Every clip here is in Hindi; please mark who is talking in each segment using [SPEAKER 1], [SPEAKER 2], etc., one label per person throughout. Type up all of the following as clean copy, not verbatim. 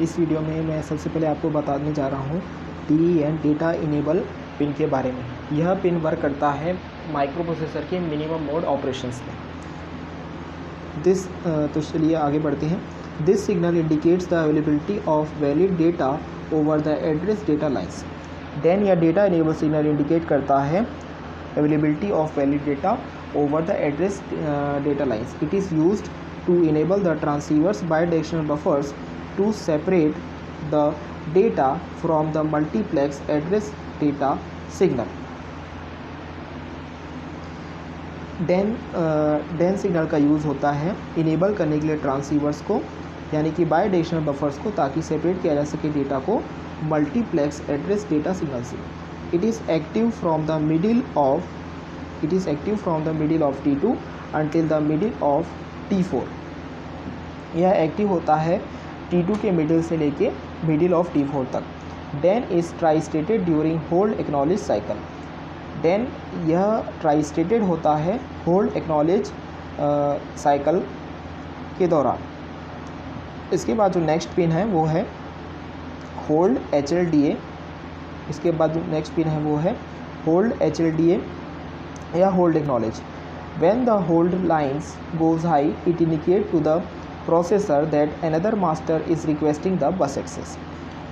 [SPEAKER 1] इस वीडियो में मैं सबसे पहले आपको बताने जा रहा हूँ DEN डेटा इनेबल पिन के बारे में। यह पिन वर्क करता है माइक्रो प्रोसेसर के मिनिमम मोड ऑपरेशंस में। तो चलिए आगे बढ़ते हैं। This signal indicates the availability of valid data over the address data lines. Then यह डेटा इनेबल सिग्नल इंडिकेट करता है availability of valid data over the address data lines. It is used to enable the transceivers bidirectional buffers to separate the data from the multiplex address data signal. DEN signal का यूज़ होता है इनेबल करने के लिए ट्रांसीवर्स को, यानी कि बायडायरेक्शनल बफर्स को, ताकि सेपरेट किया जा सके डेटा को मल्टीप्लेक्स एड्रेस डेटा सिग्नल से। It is active from the middle of T2 until the middle of T4। यह एक्टिव होता है T2 के मिडिल से लेके मिडिल ऑफ T4 तक। DEN is tri stated during hold acknowledge cycle. DEN यह ट्राई स्टेटेड होता है होल्ड एक्नॉलेज साइकिल के दौरान। इसके बाद जो नेक्स्ट पिन है वो है होल्ड HLDA। इसके बाद जो नेक्स्ट पिन है वो है होल्ड HLDA या hold acknowledge. When the hold lines goes high, it indicate to the processor that another master is requesting the bus access।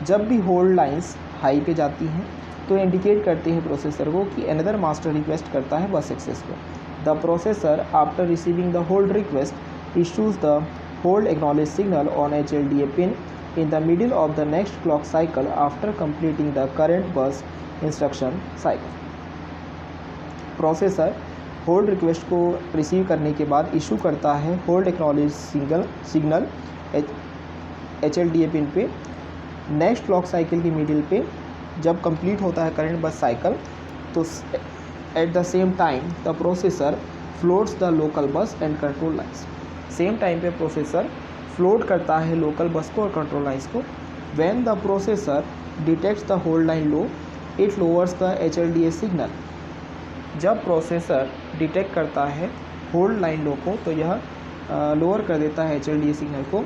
[SPEAKER 1] जब भी होल्ड लाइंस हाई पे जाती हैं तो इंडिकेट करते हैं प्रोसेसर को कि अनदर मास्टर रिक्वेस्ट करता है बस एक्सेस को। The processor after receiving the hold request issues the hold acknowledge signal on HLDA pin in the middle of the next clock cycle after completing the current bus instruction cycle। Processor hold request को रिसीव करने के बाद इशू करता है hold acknowledge signal HLDA pin पे नेक्स्ट क्लॉक साइकिल की मिडिल पे। जब कंप्लीट होता है करंट बस साइकिल तो at the same time the processor floats the local bus and control lines. Same time पे प्रोसेसर फ्लोट करता है लोकल बस को और कंट्रोल लाइन्स को। When the processor detects the hold line low, it lowers the HLDA signal. जब प्रोसेसर डिटेक्ट करता है होल्ड लाइन लो को तो यह लोअर कर देता है HLDA सिग्नल को।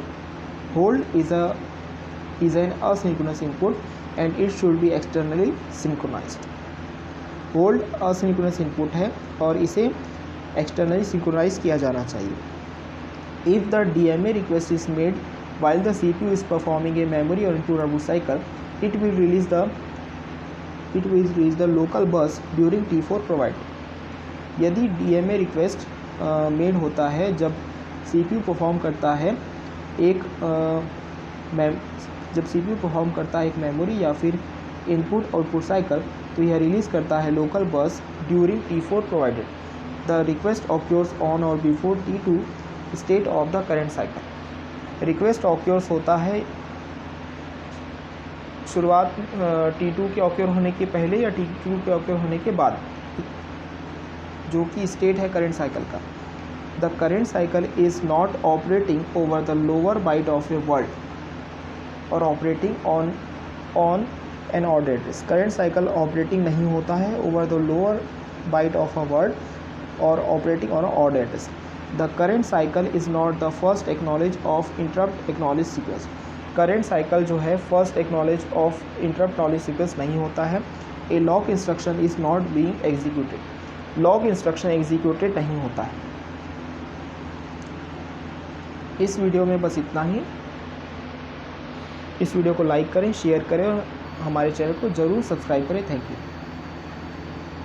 [SPEAKER 1] Hold is an asynchronous input and it should be externally synchronized. Hold asynchronous input है और इसे एक्सटर्नली सिंक्रोनाइज किया जाना चाहिए। If the DMA request is made while the CPU is performing a memory or interrupt cycle, it will release the local bus during T4 provided। यदि DMA रिक्वेस्ट मेड होता है जब CPU परफॉर्म करता है एक मेमोरी या फिर इनपुट आउटपुट साइकिल, तो यह रिलीज़ करता है local bus during T4 provided. The request occurs on or before T2 state of the current cycle. Request occurs होता है शुरुआत T2 के ऑक्योर होने के पहले या T2 के ऑक्योर होने के बाद, जो कि स्टेट है करंट साइकिल का। The current cycle is not operating over the lower byte of a word or operating on an odd address. Current cycle operating नहीं होता है over the lower byte of a word or operating on odd address. The current cycle is not the first acknowledge of interrupt acknowledge sequence. Current cycle जो है first acknowledge of interrupt knowledge sequence नहीं होता है। ए lock instruction is not being executed. Lock instruction executed नहीं होता है। इस वीडियो में बस इतना ही। इस वीडियो को लाइक करें, शेयर करें और हमारे चैनल को ज़रूर सब्सक्राइब करें। Thank you.